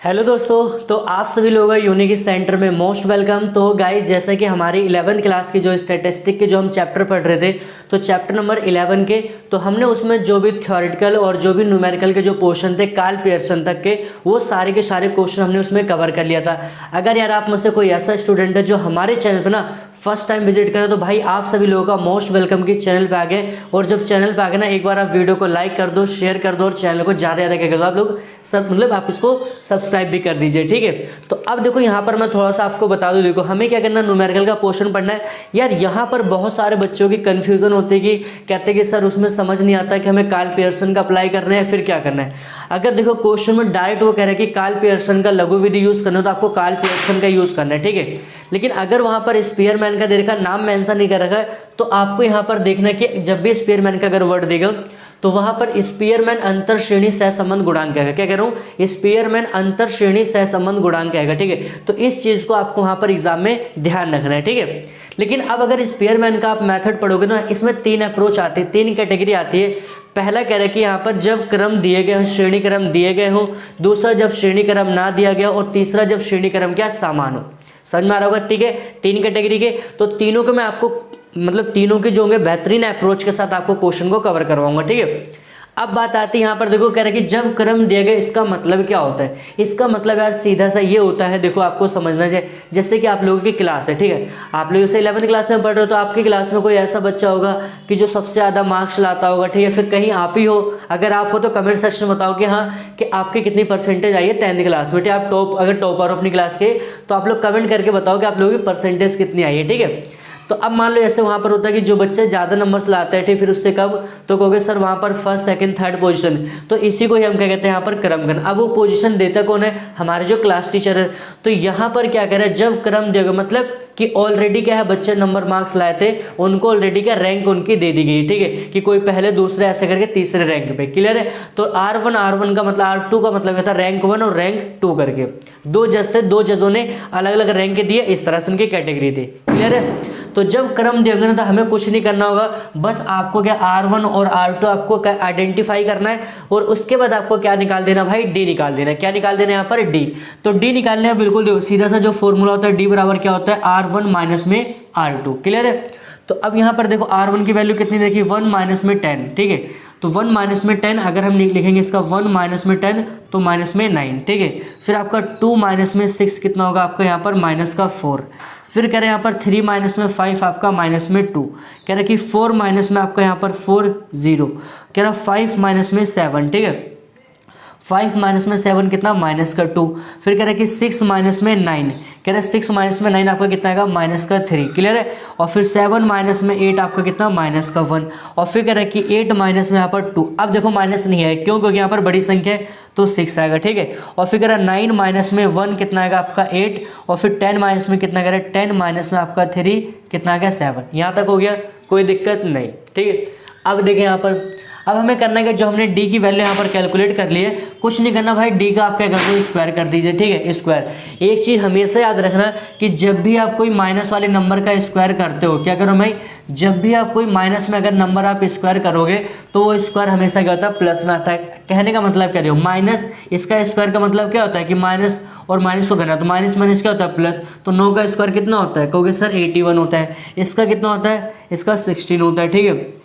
Hello दोस्तों, तो आप सभी लोगों का यूनिक सेंटर में मोस्ट वेलकम। तो गाइस, जैसा कि हमारी 11th क्लास की जो स्टैटिस्टिक के जो हम चैप्टर पढ़ रहे थे, तो चैप्टर नंबर 11 के, तो हमने उसमें जो भी थ्योरेटिकल और जो भी न्यूमेरिकल के जो क्वेश्चन थे कार्ल पियर्सन तक के, वो सारे के सारे क्वेश्चन हमने उसमें कवर कर लिया था। अगर यार आप मुझसे कोई ऐसा स्टूडेंट है जो हमारे चैनल पर ना फर्स्ट टाइम विजिट करें, तो भाई आप सभी लोगों का मोस्ट वेलकम कि चैनल पर आ गए। और जब चैनल पर आ गए ना, एक बार आप वीडियो को लाइक कर दो, शेयर कर दो और चैनल को ज़्यादा ज़्यादा क्या कर दो, आप लोग सब मतलब आप इसको सब्सक्राइब भी कर दीजिए, ठीक है। तो अब देखो यहाँ पर मैं थोड़ा सा आपको बता दूं, देखो हमें क्या करना है, न्यूमेरिकल का पोर्शन पढ़ना है। यार यहाँ पर बहुत सारे बच्चों की कंफ्यूजन होती है कि कहते हैं कि सर उसमें समझ नहीं आता कि हमें कार्ल पियर्सन का अप्लाई करना है फिर क्या करना है। अगर देखो क्वेश्चन में डायरेक्ट वो कह रहा है कि कार्ल पियर्सन का लघु विधि यूज करना है, तो आपको कार्ल पियर्सन का यूज करना है, ठीक है। लेकिन अगर वहां पर स्पीयरमैन का दे रखा नाम मेंशन नहीं कर रखा है, तो आपको यहाँ पर देखना है कि जब भी स्पीयरमैन का अगर वर्ड देगा, तो वहां पर स्पीयरमैन अंतर श्रेणी सहसंबंध गुणांक आएगा। क्या कह रहा हूं, स्पीयरमैन अंतर श्रेणी सहसंबंध गुणांक आएगा, ठीक है। तो इस चीज को आपको वहां पर एग्जाम में ध्यान रखना है, ठीक है। लेकिन अब अगर स्पीयरमैन का आप मेथड पढ़ोगे ना, इसमें 3 अप्रोच आती है, 3 कैटेगरी आती है। पहला कह रहा है कि यहाँ पर जब क्रम दिए गए हो, श्रेणी क्रम दिए गए हो, दूसरा जब श्रेणी क्रम ना दिया गया, और तीसरा जब श्रेणी क्रम क्या समान हो। समझ में आ रहा होगा, ठीक है। 3 कैटेगरी के, तो तीनों को मैं आपको मतलब तीनों के जो होंगे बेहतरीन अप्रोच के साथ आपको क्वेश्चन को कवर करवाऊंगा, ठीक है। अब बात आती है यहाँ पर, देखो कह रहा है कि जब क्रम दिया गया, इसका मतलब क्या होता है। इसका मतलब यार सीधा सा ये होता है, देखो आपको समझना चाहिए। जैसे कि आप लोगों की क्लास है, ठीक है, आप लोग जैसे 11th क्लास में पढ़ रहे हो, तो आपकी क्लास में कोई ऐसा बच्चा होगा कि जो सबसे ज़्यादा मार्क्स लाता होगा, ठीक है। फिर कहीं आप ही हो, अगर आप हो तो कमेंट सेक्शन में बताओ कि हाँ कि आपकी कितनी परसेंटेज आई है 10th क्लास में, ठीक है। आप अगर टॉपर हो अपनी क्लास के, तो आप लोग कमेंट करके बताओ कि आप लोगों की परसेंटेज कितनी आई है, ठीक है। तो अब मान लो ऐसे वहां पर होता है कि जो बच्चे ज्यादा नंबर्स लाते हैं, ठीक, फिर उससे कम, तो कहोगे सर वहां पर फर्स्ट सेकंड थर्ड पोजीशन, तो इसी को ही हम क्या कहते हैं यहाँ पर क्रमगण। अब वो पोजीशन देता कौन है, हमारे जो क्लास टीचर है। तो यहाँ पर क्या कह रहा है, जब क्रम देगा मतलब कि ऑलरेडी क्या है, बच्चे नंबर मार्क्स लाए थे, उनको ऑलरेडी क्या रैंक उनकी दे दी गई, ठीक है, कि कोई पहले दूसरे ऐसे करके तीसरे रैंक पे, क्लियर है। तो R1 का मतलब R2 का मतलब था रैंक 1 और रैंक 2 करके, 2 जज थे, 2 जजों ने अलग अलग रैंक दिए, इस तरह से उनकी कैटेगरी थी, क्लियर है। तो जब क्रम देंगे ना, तो हमें कुछ नहीं करना होगा, बस आपको क्या R1 और R2 आपको आइडेंटिफाई करना है, और उसके बाद आपको क्या निकाल देना भाई, D निकाल देना है। क्या निकाल देना है यहाँ पर, D। तो D निकालने है, बिल्कुल देखो सीधा सा जो फॉर्मूला होता है, D बराबर क्या होता है, R1 माइनस में R2, क्लियर है। तो अब यहाँ पर देखो R1 की वैल्यू कितनी देखी, 1 माइनस में 10, ठीक है। तो 1 माइनस में 10 अगर हम लिखेंगे इसका 1 माइनस में 10 तो माइनस में 9, ठीक है। फिर आपका 2 माइनस में 6 कितना होगा आपका यहाँ पर माइनस का 4। फिर कह रहे हैं यहाँ पर 3 माइनस में 5 आपका माइनस में 2। कह रहे हैं कि 4 माइनस में आपका यहाँ पर 4 0। कह रहा 5 माइनस में 7, ठीक है। 5 माइनस में 7 कितना, माइनस का 2। फिर कह रहा है कि 6 माइनस में 9। कह रहा है 6 माइनस में 9 आपका कितना आएगा, माइनस का 3, क्लियर है। और फिर 7 माइनस में 8 आपका कितना, माइनस का 1। और फिर कह रहा है कि 8 माइनस में यहाँ पर 2। अब देखो माइनस नहीं है, क्यों, क्योंकि यहाँ पर बड़ी संख्या है तो 6 आएगा, ठीक है। और फिर कह रहा है 9 माइनस में 1 कितना आएगा आपका 8। और फिर 10 माइनस में कितना कह रहा है, 10 माइनस में आपका 3 कितना आ गया 7। यहाँ तक हो गया, कोई दिक्कत नहीं, ठीक है। अब देखें यहाँ पर, अब हमें करना है कि जो हमने D की वैल्यू यहाँ पर कैलकुलेट कर ली है, कुछ नहीं करना भाई, D का आप क्या कर दो, स्क्वायर कर दीजिए, ठीक है, स्क्वायर। एक चीज़ हमेशा याद रखना कि जब भी आप कोई माइनस वाले नंबर का स्क्वायर करते हो, क्या करो भाई, जब भी आप कोई माइनस में अगर नंबर आप स्क्वायर करोगे, तो वो स्क्वायर हमेशा क्या होता है, प्लस में आता है। कहने का मतलब क्या, माइनस, इसका स्क्वायर का मतलब क्या होता है कि माइनस और माइनस को करना, तो माइनस माइनस क्या होता है, प्लस। तो 9 का स्क्वायर कितना होता है, कहोगे सर 81 होता है। इसका कितना होता है, इसका 16 होता है, ठीक है।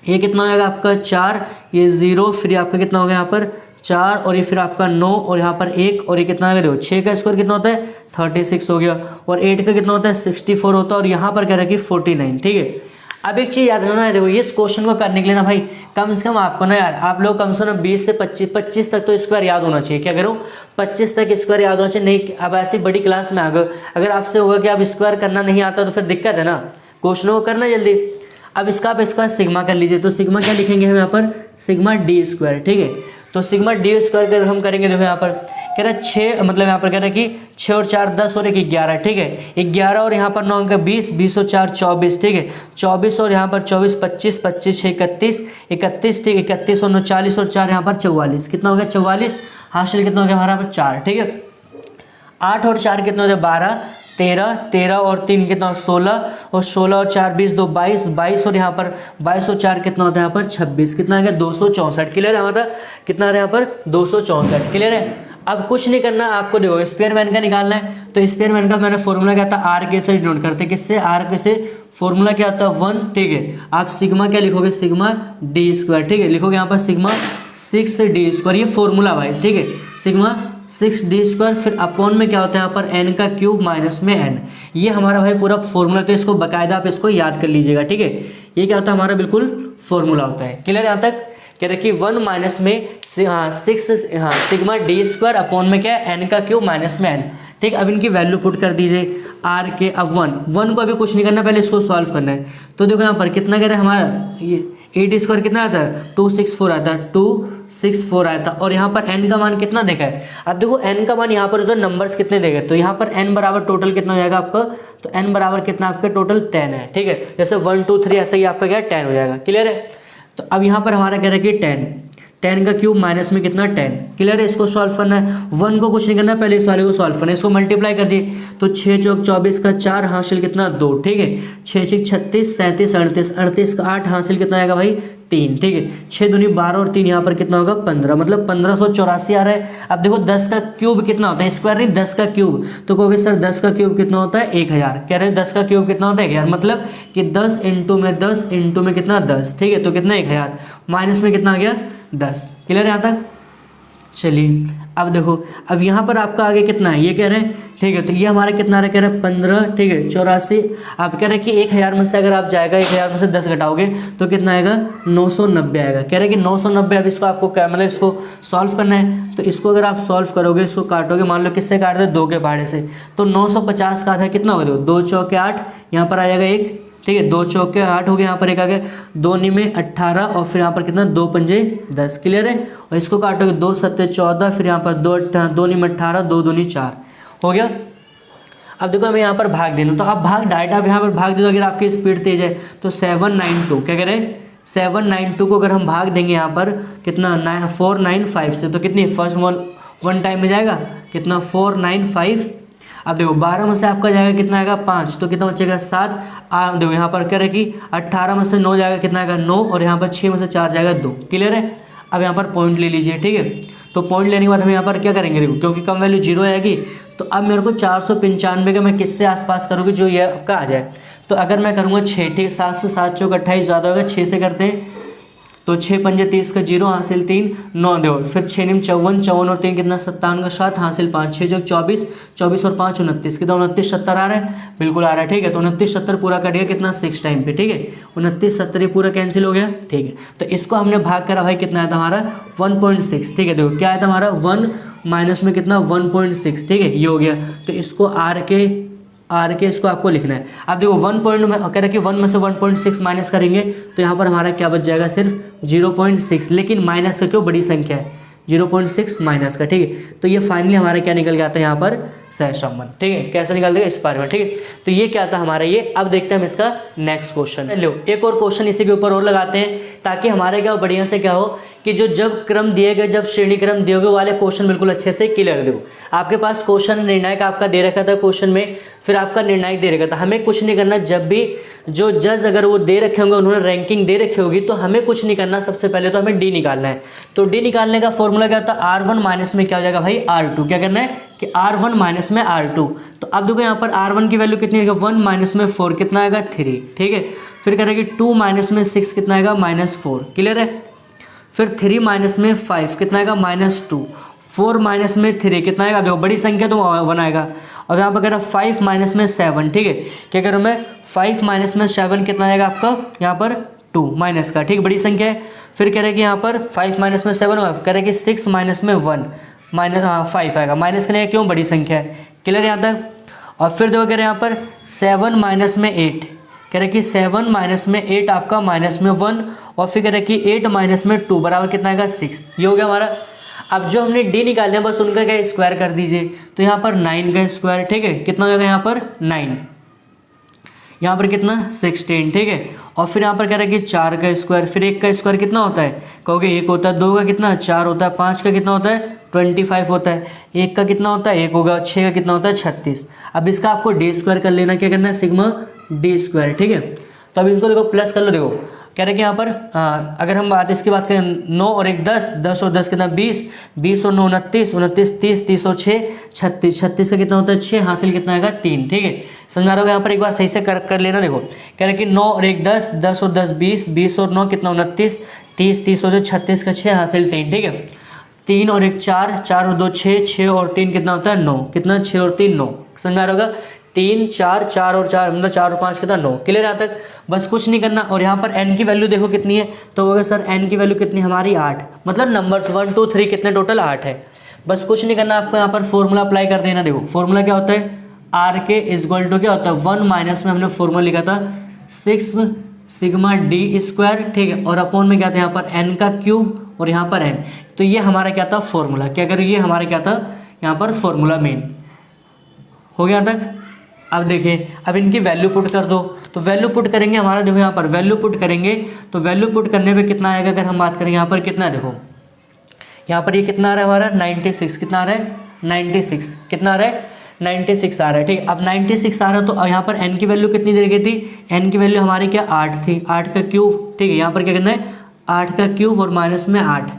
ये कितना आएगा आपका 4, ये 0, फिर आपका कितना होगा यहाँ पर 4, और ये फिर आपका 9, और यहाँ पर 1, और ये कितना आएगा, देखो 6 का स्क्वायर कितना होता है, 36 हो गया। और 8 का कितना होता है, 64 होता है। और यहाँ पर कह रहा है कि 49, ठीक है। अब एक चीज़ याद रखना है, देखो इस क्वेश्चन को करने के लिए ना भाई, कम से कम आपको ना यार, आप लोग कम से कम 20 से 25 तक तो स्क्वायर याद होना चाहिए। क्या करूँ, 25 तक स्क्वायर याद होना चाहिए। नहीं, अब ऐसी बड़ी क्लास में आ गए, अगर आपसे होगा कि आप स्क्वायर करना नहीं आता, तो फिर दिक्कत है ना, क्वेश्चनों को करना जल्दी। अब इसका आप इसका सिग्मा कर लीजिए, तो सिग्मा क्या लिखेंगे हम यहाँ पर, सिग्मा D स्क्वायर, ठीक है। तो सिग्मा D स्क्वायर कर हम करेंगे, देखो यहाँ पर कह रहा है 6, मतलब यहाँ पर कह रहा है कि 6 और 4 10 और 1 11, ठीक है। 11 और यहाँ पर 9 का 20, 20 और 4 24, ठीक है। 24 और यहाँ पर 24, 25, 25 6 31, 31, ठीक, 31 और 9 40 और 4 यहाँ पर 44, कितना हो गया 44। हासिल कितना हो गया हमारा 4, ठीक है। 8 और 4 कितना हो गया 12, 13 और 3 कितना 16, और 16 और 4 20 2 22, 22 और यहाँ पर 22 और 4 कितना होता है यहाँ पर 26, कितना आ गया 264, क्लियर है। हमारा कितना आ रहा है यहाँ पर 264, क्लियर है। अब कुछ नहीं करना आपको, देखो स्पेयरमैन का निकालना है, तो स्पेयरमैन का मैंने फॉर्मूला क्या था, आर के से डिनोट करते, किससे, आर के से, फॉर्मूला क्या होता है 1, ठीक है। आप सिग्मा क्या लिखोगे, सिग्मा डी स्क्वायर, ठीक है, लिखोगे यहाँ पर सिग्मा 6d स्क्वायर, ये फॉर्मूला भाई, ठीक है, सिग्मा 6d स्क्वायर, फिर अपॉन में क्या होता है यहाँ पर n का क्यूब माइनस में n, ये हमारा भाई पूरा फॉर्मूला, तो इसको बाकायदा आप इसको याद कर लीजिएगा, ठीक है। ये क्या होता है हमारा बिल्कुल फॉर्मूला होता है, क्लियर यहाँ तक। कह रहे कि 1 माइनस में सिग्मा डी स्क्वायर अपॉन में क्या है n का क्यूब माइनस में n, ठीक। अब इनकी वैल्यू पुट कर दीजिए आर के। अब 1 को अभी कुछ नहीं करना, पहले इसको सॉल्व करना है। तो देखो यहाँ पर कितना कह रहे हैं हमारा, ये 8 स्क्वायर कितना आता है 264 आता है, 264 आया था, और यहाँ पर n का मान कितना देखा है। अब देखो n का मान यहाँ पर उधर नंबर्स कितने देखे, तो यहाँ पर n बराबर टोटल कितना हो जाएगा आपका, तो n बराबर कितना आपका टोटल 10 है, ठीक है। जैसे 1 2 3 ऐसे ही आपका क्या 10 हो जाएगा, क्लियर है। तो अब यहाँ पर हमारा कह रहा है कि 10 का क्यूब माइनस में कितना 10, क्लियर है। इसको सॉल्व करना है, 1 को कुछ नहीं करना, पहले इस वाले को सॉल्व करना है। इसको मल्टीप्लाई कर दिए तो 6 चौक 24 का 4 हासिल कितना 2, ठीक है। 6 6 36 37 38 38 का 8 हासिल कितना आएगा भाई 3, ठीक है। 6 दूनी 12 और 3 यहाँ पर कितना होगा 15, मतलब 1584 आ रहा है। अब देखो 10 का क्यूब कितना होता है, स्क्वायर नहीं 10 का क्यूब, तो कहोगे सर 10 का क्यूब कितना होता है 1000, कह रहे हैं 10 का क्यूब कितना होता है 1000, मतलब कि 10 इंटू में कितना 10, ठीक है। तो कितना 1000 माइनस में कितना आ गया 10, क्लियर है यहाँ तक। चलिए अब देखो, अब यहाँ पर आपका आगे कितना है ये कह रहे हैं, ठीक है। तो ये हमारा कितना रहा, कह रहे हैं 15, ठीक है 84। आप कह रहे हैं कि 1000 में से अगर आप जाएगा 1000 में से 10 घटाओगे तो कितना आएगा 990 आएगा, कह रहे हैं कि 990। अब इसको आपको क्या मतलब इसको सॉल्व करना है, तो इसको अगर आप सॉल्व करोगे, इसको काटोगे, मान लो किससे काट दे 2 के पहाड़े से, तो 950 का आधा कितना होगा, 2 चौके 8, यहाँ पर आ जाएगा 1, ठीक है। 2 चौके 8 हो गए, यहाँ पर एक आ गया 2 नी में 18, और फिर यहाँ पर कितना 2 पंजे 10, क्लियर है। और इसको काटोगे 2 सत्ते 14, फिर यहाँ पर 2 नी में 18, 2 दूनी 4 हो गया। अब देखो हमें यहाँ पर भाग देना, तो आप भाग डायरेक्ट आप यहाँ पर भाग दे दो, अगर आपकी स्पीड तेज है तो 792, क्या कह रहे हैं 792 को अगर हम भाग देंगे यहाँ पर कितना 495 से, तो कितनी फर्स्ट वन टाइम में जाएगा कितना 495। अब देखो 12 में से आपका जाएगा कितना आएगा 5, तो कितना बचेगा 7। देखो यहाँ पर कह रहे कि 18 में से 9 जाएगा कितना आएगा 9, और यहाँ पर 6 में से 4 जाएगा 2, क्लियर है। अब यहाँ पर पॉइंट ले लीजिए, ठीक है। तो पॉइंट लेने के बाद हम यहाँ पर क्या करेंगे, देखो क्योंकि कम वैल्यू 0 आएगी, तो अब मेरे को 495 का मैं किससे आसपास करूँगी जो ये आपका आ जाए। तो अगर मैं करूँगा 6, ठीक 7 से 7 चौक 28 ज़्यादा होगा, 6 से करते हैं, तो 6 पंजे 30 का 0 हासिल 3 9 दो, फिर 6 निम 54 54 और 3 कितना 57 का 7 हासिल 5 6 चौक 24 24 और 5 29 कितना 29 70 आ रहा है, बिल्कुल आ रहा है, ठीक है। तो 29 70 पूरा कट गया कितना 6 टाइम पे, ठीक है। 29 70 ये पूरा कैंसिल हो गया, ठीक है। तो इसको हमने भाग करा भाई, कितना आया था हमारा 1.6, ठीक है। देखो क्या आया था हमारा 1 माइनस में कितना 1.6, ठीक है, ये हो गया। तो इसको आर के इसको आपको लिखना है। अब देखो 1 पॉइंट में कह रहा है कि 1 में से 1.6 माइनस करेंगे तो यहाँ पर हमारा क्या बच जाएगा सिर्फ 0.6, लेकिन माइनस का क्यों, बड़ी संख्या है 0.6 माइनस का, ठीक है। तो ये फाइनली हमारा क्या निकल गया था यहाँ पर सहसंबंध, ठीक है। कैसे निकल देगा इस बारे में, ठीक है। तो ये क्या था हमारा ये। अब देखते हैं हम इसका नेक्स्ट क्वेश्चन। लो एक और क्वेश्चन इसी के ऊपर और लगाते हैं, ताकि हमारे क्या बढ़िया से क्या हो कि जो जब क्रम दिए गए, जब श्रेणी क्रम दिए गए वाले क्वेश्चन बिल्कुल अच्छे से क्लियर। देखो आपके पास क्वेश्चन निर्णायक आपका दे रखा था क्वेश्चन में, फिर आपका निर्णायक दे रखा था। हमें कुछ नहीं करना, जब भी जो जज अगर वो दे रखे होंगे, उन्होंने रैंकिंग दे रखी होगी, तो हमें कुछ नहीं करना। सबसे पहले तो हमें डी निकालना है। तो डी निकालने का फॉर्मूला क्या होता है, R1 माइनस में क्या हो जाएगा भाई R2। क्या करना है कि R1 माइनस में R2। तो अब देखो यहाँ पर R1 की वैल्यू कितनी आएगा 1 माइनस में 4 कितना आएगा 3, ठीक है। फिर कह रहे कि 2 माइनस में 6 कितना आएगा -4, क्लियर है। फिर 3 माइनस में 5 कितना आएगा -2, 4 माइनस में 3 कितना आएगा, देखो बड़ी संख्या तो 1 आएगा। और यहाँ पर कह रहा 5 माइनस में 7, ठीक है। क्या करूँ मैं 5 माइनस में 7 कितना आएगा आपका यहाँ पर 2 माइनस का, ठीक बड़ी संख्या है। फिर कह रहे कि यहाँ पर 5 माइनस में 7 होगा, कह रहे कि 6 माइनस में 1 5 आएगा, माइनस करने का क्यों बड़ी संख्या है, क्लियर यहाँ तक। और फिर देखो कह रहे यहाँ पर 7 माइनस में 8, कह रहे कि 7 माइनस में 8 आपका माइनस में 1, और फिर कह रहे कि 8 माइनस में 2 बराबर कितना आएगा 6, ये हो गया हमारा। अब जो हमने डी निकालने बस उनका क्या स्क्वायर कर दीजिए। तो यहाँ पर 9 का स्क्वायर, ठीक है, कितना हो जाएगा यहाँ पर 9, यहाँ पर कितना 16, ठीक है। और फिर यहाँ पर कह रहा है कि 4 का स्क्वायर, फिर 1 का स्क्वायर कितना होता है, कहोगे 1 होता है, 2 का कितना 4 होता है, 5 का कितना होता है 25 होता है, 1 का कितना होता है 1 होगा, 6 का कितना होता है 36। अब इसका आपको डी स्क्वायर कर लेना, क्या करना है सिग्मा डी स्क्वायर, ठीक है। तो अब इसको देखो प्लस कर लो, देखो कह रहे कि यहाँ पर अगर हम इसकी बात करें 9 और 1 10, 10 और 10 कितना 20, 20 और 9 29, 29 30, 30 और 6 36, 36 का कितना होता है 6, हासिल कितना आएगा 3। ठीक है, समझ आ रहा होगा। यहाँ पर एक बार सही से कर लेना। देखो कह रहे कि 9 और 1 10, 10 और 10 20, 20 और 9 कितना 29, 30, 30 और 36 का 6, हासिल 3। ठीक है, 3 और 1 4, 4 और 2 6, 6 और 3 कितना होता है 9, कितना 6 और 3 9। समझ आ रहा होगा। 3 4, 4 और 4 मतलब 4 और 5 कितना 9। क्लियर यहाँ तक, बस कुछ नहीं करना। और यहाँ पर n की वैल्यू देखो कितनी है, तो होगा सर n की वैल्यू कितनी हमारी 8, मतलब नंबर्स 1 2 3 कितने टोटल 8 है। बस कुछ नहीं करना आपको, यहाँ पर फॉर्मूला अप्लाई कर देना। देखो फॉर्मूला क्या होता है, आर के इजक्वल टू क्या होता है 1 माइनस में हमने फॉर्मूला लिखा था 6 सिग्मा डी स्क्वायर। ठीक है, और अपॉन में क्या था यहाँ पर n का क्यूब और यहाँ पर n। तो ये हमारा क्या था फॉर्मूला, क्या करें ये हमारा क्या था यहाँ पर फॉर्मूला मेन हो गया तक। अब देखिए, अब इनकी वैल्यू पुट कर दो, तो वैल्यू पुट करेंगे हमारा, देखो यहाँ पर वैल्यू पुट करेंगे तो वैल्यू पुट करने पे कितना आएगा, अगर हम बात करें यहाँ पर कितना, देखो यहाँ पर ये कितना आ रहा है हमारा 96, कितना आ रहा है 96, कितना आ रहा है 96 आ रहा है। ठीक, अब 96 आ रहा है, तो यहाँ पर n की वैल्यू कितनी दे गई थी, n की वैल्यू हमारी क्या 8 थी, 8 का क्यूब। ठीक है, यहाँ पर क्या करना है 8 का क्यूब और माइनस में 8,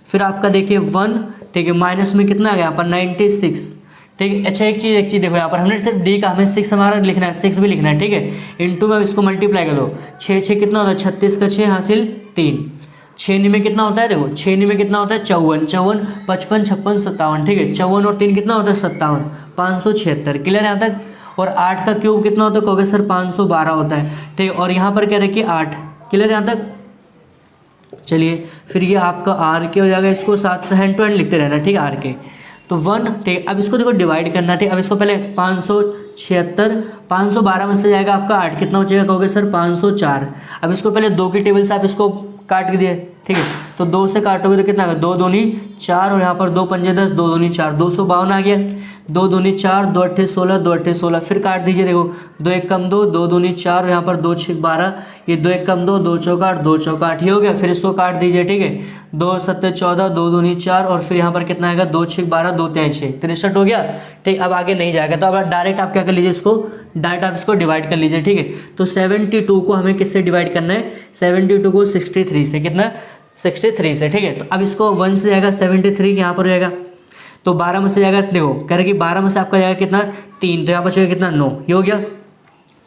फिर आपका देखिए 1। ठीक है, माइनस में कितना आ गया यहाँ पर 96। ठीक है, अच्छा एक चीज़ देखो यहाँ पर हमने सिर्फ डी का हमें 6 हमारा लिखना है, 6 भी लिखना है। ठीक है, इंटू में इसको मल्टीप्लाई कर दो, 6 6 कितना होता है 36 का 6, हासिल 3। 6 में कितना होता है, देखो 6 में कितना होता है 54, 54 55 56 57। ठीक है, 54 और 3 कितना होता है 57, 576। क्लियर यहाँ तक। और 8 का क्यूब कितना होता है, कहोगे सर 512 होता है। ठीक है, और यहाँ पर कह रहे कि 8। क्लियर यहाँ तक। चलिए फिर ये आपका आर के हो जाएगा, इसको साथ हैंड टू हैंड लिखते रहना। ठीक है, आर के तो 1। ठीक, अब इसको देखो डिवाइड करना। ठीक, अब इसको पहले 576, 512 में से जाएगा आपका 8, कितना बचेगा कहोगे सर 504। अब इसको पहले 2 की टेबल से आप इसको काट दिए। ठीक है, तो 2 से काटोगे तो कितना 2 दूनी 4 और यहाँ पर 2 पंजे 10, 2 दूनी 4, 252 आ गया। 2 दूनी 4, 2 अट्ठे 16, 2 अट्ठे 16, फिर काट दीजिए। देखो 2 1 कम 2, 2 दूनी 4 और यहाँ पर 2 6 12, ये 2 1 कम 2, 2 चौका 8, 2 चौका 8 ही हो गया। फिर इसको काट दीजिए। ठीक है, 2 7 14, 2 दूनी 4 और फिर यहाँ पर कितना आएगा 2 6 12, 2 3 6, 63 हो गया। ठीक, अब आगे नहीं जाएगा, तो अब डायरेक्ट आप क्या कर लीजिए, इसको डायरेक्ट आप इसको डिवाइड कर लीजिए। ठीक है, तो 72 को हमें किससे डिवाइड करना है, 72 को 63 से, कितना 63 से। ठीक है, तो अब इसको 1 से जाएगा 73 यहाँ पर जाएगा, तो 12 में से जाएगा, देखो कह रहे कि 12 में से आपका जाएगा कितना 3, तो यहाँ पर जाएगा कितना 9, ये हो गया।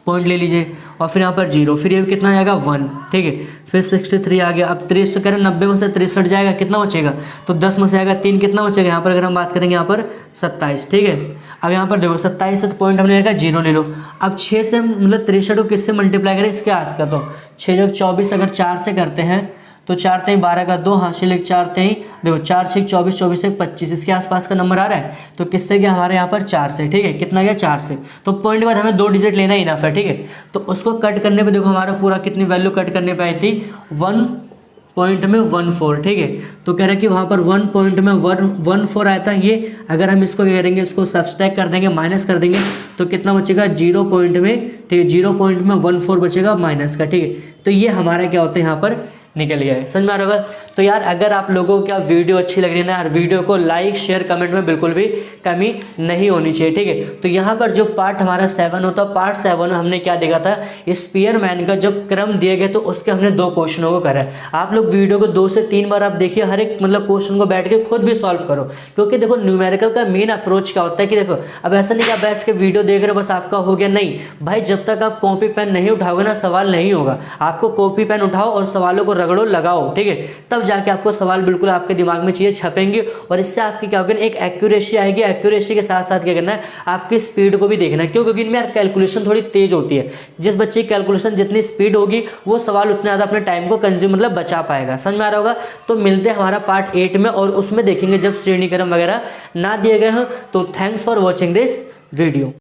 पॉइंट ले लीजिए और फिर यहाँ पर 0, फिर ये कितना जाएगा 1। ठीक है, फिर 63 आ गया। अब 63 करें 90 में से 63 जाएगा, कितना बचेगा, तो 10 में से आएगा 3, कितना बचेगा यहाँ पर, अगर हम बात करेंगे यहाँ पर 27। ठीक है, अब यहाँ पर देखो 27 से तो पॉइंट हमने देखा 0 ले लो। अब 6 से मतलब 63 को किससे मल्टीप्लाई करें, इसके आस का, तो 6 जब 24 अगर 4 से करते हैं तो 4 3 12 का 2, हासिल 1 4 3, देखो 4 6 24, 24 1 25, इसके आसपास का नंबर आ रहा है, तो किससे गया हमारे यहाँ पर 4 से। ठीक है, कितना गया 4 से, तो पॉइंट के बाद हमें 2 डिजिट लेना इनफ है। ठीक है, तो उसको कट करने पे देखो हमारा पूरा कितनी वैल्यू कट करने पे आई थी 1.14। ठीक है, तो कह रहे हैं कि वहाँ पर 1.14 आया था। ये अगर हम इसको क्या करेंगे, इसको सब्सट्रैक्ट कर देंगे, माइनस कर देंगे, तो कितना बचेगा 0 पॉइंट में। ठीक है, 0.14 बचेगा माइनस का। ठीक है, तो ये हमारा क्या होता है यहाँ पर निकल गया है, समझ में आ रहा होगा। तो यार अगर आप लोगों को क्या वीडियो अच्छी लग रही है ना यार, वीडियो को लाइक शेयर कमेंट में बिल्कुल भी कमी नहीं होनी चाहिए। ठीक है, तो यहाँ पर जो पार्ट हमारा 7 होता है, पार्ट 7 हमने क्या देखा था, स्पीयरमैन का जब क्रम दिए गए तो उसके हमने 2 क्वेश्चनों को करा है। आप लोग वीडियो को 2 से 3 बार आप देखिए, हर एक मतलब क्वेश्चन को बैठ के खुद भी सॉल्व करो, क्योंकि देखो न्यूमेरिकल का मेन अप्रोच क्या होता है कि देखो अब ऐसा नहीं कि आप बैठ के वीडियो देख रहे हो बस आपका हो गया, नहीं भाई, जब तक आप कॉपी पेन नहीं उठाओगे ना सवाल नहीं होगा। आपको कॉपी पेन उठाओ और सवालों को रगड़ो लगाओ। ठीक है, तब जाके आपको सवाल बिल्कुल आपके दिमाग में चीज़ें छपेंगे और इससे आपकी क्या होगा, एक एक्यूरेसी आएगी। एक्यूरेसी के साथ साथ क्या करना है, आपकी स्पीड को भी देखना है, क्यों, क्योंकि इनमें यार कैलकुलेशन थोड़ी तेज होती है। जिस बच्चे की कैलकुलेशन जितनी स्पीड होगी वो सवाल उतना ज़्यादा अपने टाइम को कंज्यूम मतलब बचा पाएगा। समझ में आ रहा होगा। तो मिलते हैं हमारा पार्ट 8 में और उसमें देखेंगे जब श्रेणीक्रम वगैरह ना दिए गए हों। तो thanks for watching this video.